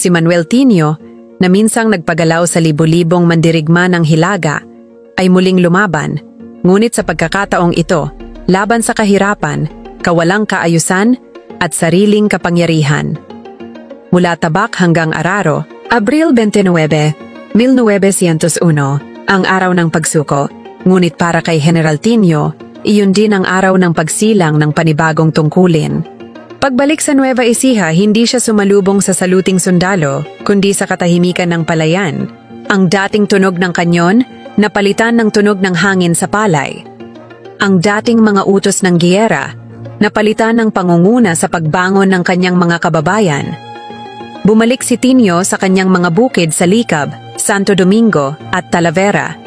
Si Manuel Tinio, na minsang nagpagalaw sa libo-libong mandirigma ng Hilaga, ay muling lumaban, ngunit sa pagkakataong ito, laban sa kahirapan, kawalang kaayusan, at sariling kapangyarihan. Mula Tabak hanggang Araro, Abril 29, 1901, ang araw ng pagsuko, ngunit para kay General Tinio, iyon din ang araw ng pagsilang ng panibagong tungkulin. Pagbalik sa Nueva Ecija, hindi siya sumalubong sa saluting sundalo, kundi sa katahimikan ng palayan. Ang dating tunog ng kanyon, napalitan ng tunog ng hangin sa palay. Ang dating mga utos ng giyera, napalitan ng pangunguna sa pagbangon ng kanyang mga kababayan. Bumalik si Tinio sa kanyang mga bukid sa Likab, Santo Domingo at Talavera.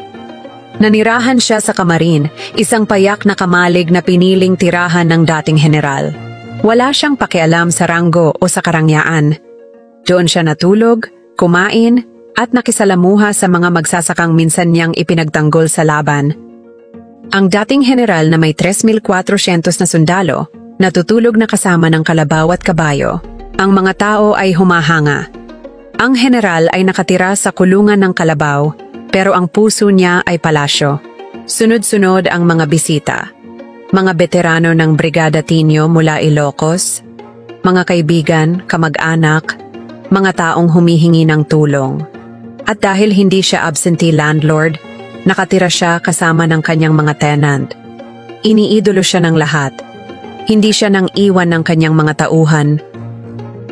Nanirahan siya sa Kamarin, isang payak na kamalig na piniling tirahan ng dating general. Wala siyang pakialam sa ranggo o sa karangyaan. Doon siya natulog, kumain, at nakisalamuha sa mga magsasakang minsan niyang ipinagtanggol sa laban. Ang dating general na may 3,400 na sundalo, natutulog na kasama ng kalabaw at kabayo. Ang mga tao ay humahanga. Ang general ay nakatira sa kulungan ng kalabaw, pero ang puso niya ay palasyo. Sunod-sunod ang mga bisita. Mga veterano ng Brigada Tinio mula Ilocos, mga kaibigan, kamag-anak, mga taong humihingi ng tulong. At dahil hindi siya absentee landlord, nakatira siya kasama ng kanyang mga tenant. Iniidolo siya ng lahat. Hindi siya nang iwan ng kanyang mga tauhan.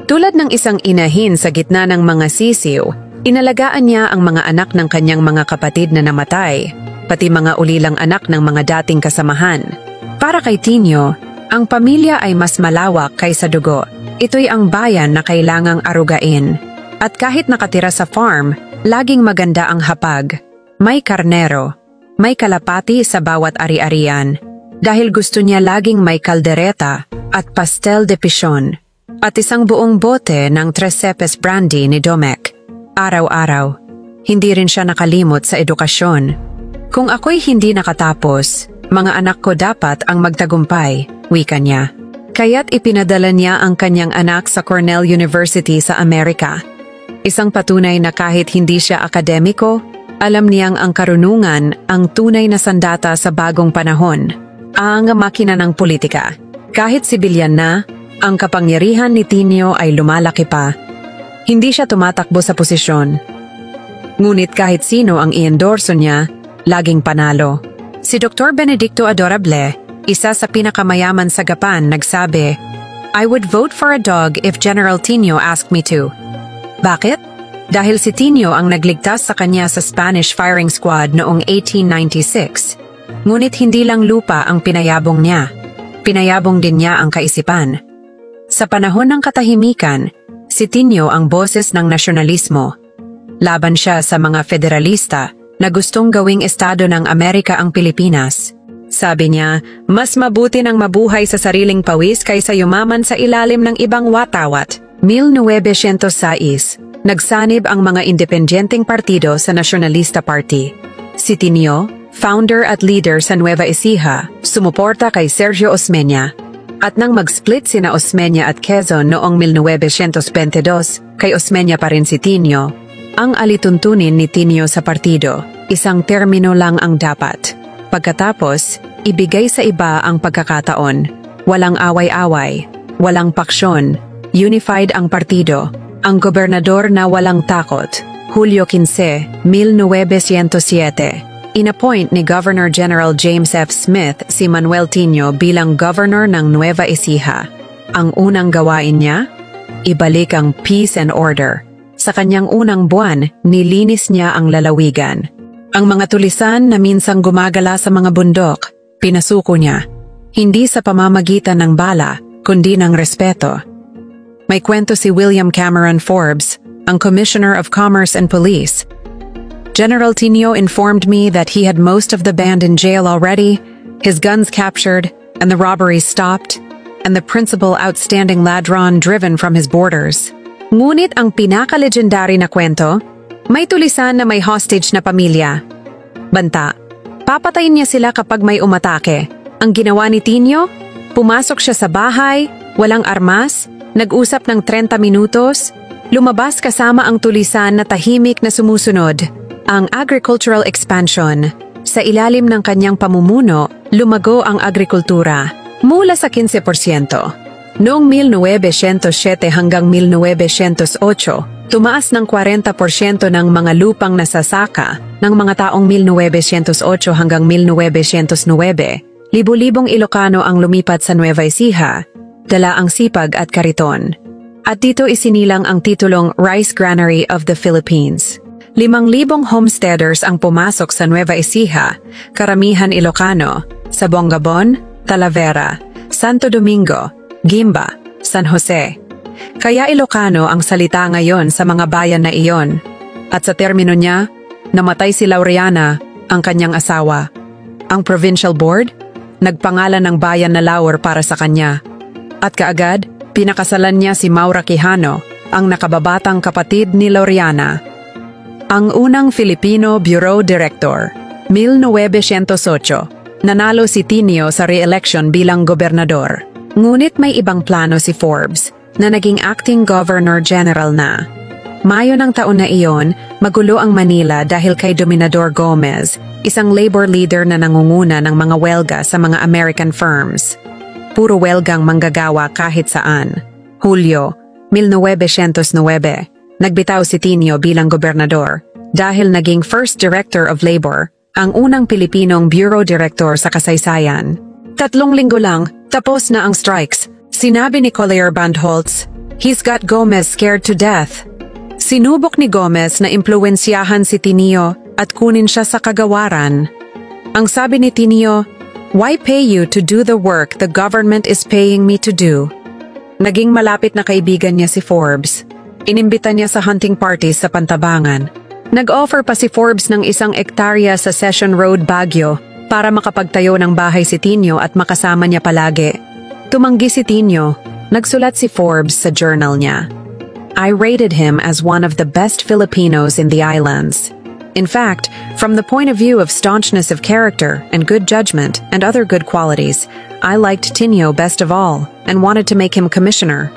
Tulad ng isang inahin sa gitna ng mga sisiw, inalagaan niya ang mga anak ng kanyang mga kapatid na namatay, pati mga ulilang anak ng mga dating kasamahan. Para kay Tinio, ang pamilya ay mas malawak kaysa dugo. Ito'y ang bayan na kailangang arugain. At kahit nakatira sa farm, laging maganda ang hapag. May karnero, may kalapati sa bawat ari-arian. Dahil gusto niya laging may kaldereta at pastel de pichon. At isang buong bote ng Tres Cepes brandy ni Domecq. Araw-araw, hindi rin siya nakalimot sa edukasyon. Kung ako'y hindi nakatapos, mga anak ko dapat ang magtagumpay, wika niya. Kaya't ipinadala niya ang kanyang anak sa Cornell University sa Amerika. Isang patunay na kahit hindi siya akademiko, alam niyang ang karunungan ang tunay na sandata sa bagong panahon, ang makina ng politika. Kahit sibilyan na, ang kapangyarihan ni Tinio ay lumalaki pa. Hindi siya tumatakbo sa posisyon. Ngunit kahit sino ang i-endorso niya, laging panalo. Si Dr. Benedicto Adorable, isa sa pinakamayaman sa Gapan, nagsabi, "I would vote for a dog if General Tinio asked me to." Bakit? Dahil si Tinio ang nagligtas sa kanya sa Spanish firing squad noong 1896. Ngunit hindi lang lupa ang pinayabong niya. Pinayabong din niya ang kaisipan. Sa panahon ng katahimikan, si Tinio ang boses ng nasyonalismo. Laban siya sa mga federalista na gustong gawing estado ng Amerika ang Pilipinas. Sabi niya, mas mabuti nang mabuhay sa sariling pawis kaysa yumaman sa ilalim ng ibang watawat. 1906, nagsanib ang mga independyenteng partido sa Nacionalista Party. Si Tinio, founder at leader sa Nueva Ecija, sumuporta kay Sergio Osmeña. At nang mag-split sina Osmeña at Quezon noong 1922, kay Osmeña pa rin si Tinio. Ang alituntunin ni Tinio sa partido, isang termino lang ang dapat. Pagkatapos, ibigay sa iba ang pagkakataon. Walang away-away, walang paksyon, unified ang partido. Ang gobernador na walang takot, Julio 15, 1907. Inappoint ni Governor General James F. Smith si Manuel Tinio bilang governor ng Nueva Ecija. Ang unang gawain niya? Ibalik ang peace and order. Sa kanyang unang buwan, nilinis niya ang lalawigan. Ang mga tulisan na minsang gumagala sa mga bundok, pinasuko niya. Hindi sa pamamagitan ng bala, kundi ng respeto. May kwento si William Cameron Forbes, ang Commissioner of Commerce and Police. General Tinio informed me that he had most of the band in jail already, his guns captured, and the robberies stopped, and the principal outstanding ladron driven from his borders. Ngunit ang pinaka-legendary na kwento, may tulisan na may hostage na pamilya. Banta, papatayin niya sila kapag may umatake. Ang ginawa ni Tinio, pumasok siya sa bahay, walang armas, nag-usap ng 30 minutos, Lumabas kasama ang tulisan na tahimik na sumusunod, ang agricultural expansion. Sa ilalim ng kanyang pamumuno, lumago ang agrikultura mula sa 15%. Noong 1907 hanggang 1908, tumaas ng 40% ng mga lupang nasasaka ng mga taong 1908 hanggang 1909. Libu-libong Ilocano ang lumipat sa Nueva Ecija, dala ang sipag at kariton. At dito isinilang ang titulong Rice Granary of the Philippines. 5,000 homesteaders ang pumasok sa Nueva Ecija, karamihan Ilocano, sa Bongabon, Talavera, Santo Domingo, Gimba, San Jose. Kaya Ilocano ang salita ngayon sa mga bayan na iyon. At sa termino niya, namatay si Laureana, ang kanyang asawa. Ang Provincial Board, nagpangalan ng bayan na Laur para sa kanya. At kaagad, pinakasalan niya si Maura Quijano, ang nakababatang kapatid ni Laureana. Ang unang Filipino Bureau Director, 1908, nanalo si Tinio sa re-election bilang gobernador. Ngunit may ibang plano si Forbes na naging acting governor general na. Mayo ng taon na iyon, magulo ang Manila dahil kay Dominador Gomez, isang labor leader na nangunguna ng mga welga sa mga American firms. Puro welgang manggagawa kahit saan. Hulyo, 1909, nagbitaw si Tinio bilang gobernador dahil naging first director of labor, ang unang Pilipinong bureau director sa kasaysayan. 3 linggo lang, tapos na ang strikes. Sinabi ni Collier Bandholtz, "He's got Gomez scared to death." Sinubok ni Gomez na impluwensyahan si Tinio at kunin siya sa kagawaran. Ang sabi ni Tinio, "Why pay you to do the work the government is paying me to do?" Naging malapit na kaibigan niya si Forbes. Inimbita niya sa hunting parties sa Pantabangan. Nag-offer pa si Forbes ng 1 ektarya sa Session Road, Baguio para makapagtayo ng bahay si Tinio at makasama niya palagi. Tumanggi si Tinio. Nagsulat si Forbes sa journal niya, "I rated him as one of the best Filipinos in the islands. In fact, from the point of view of staunchness of character and good judgment and other good qualities, I liked Tinio best of all and wanted to make him commissioner."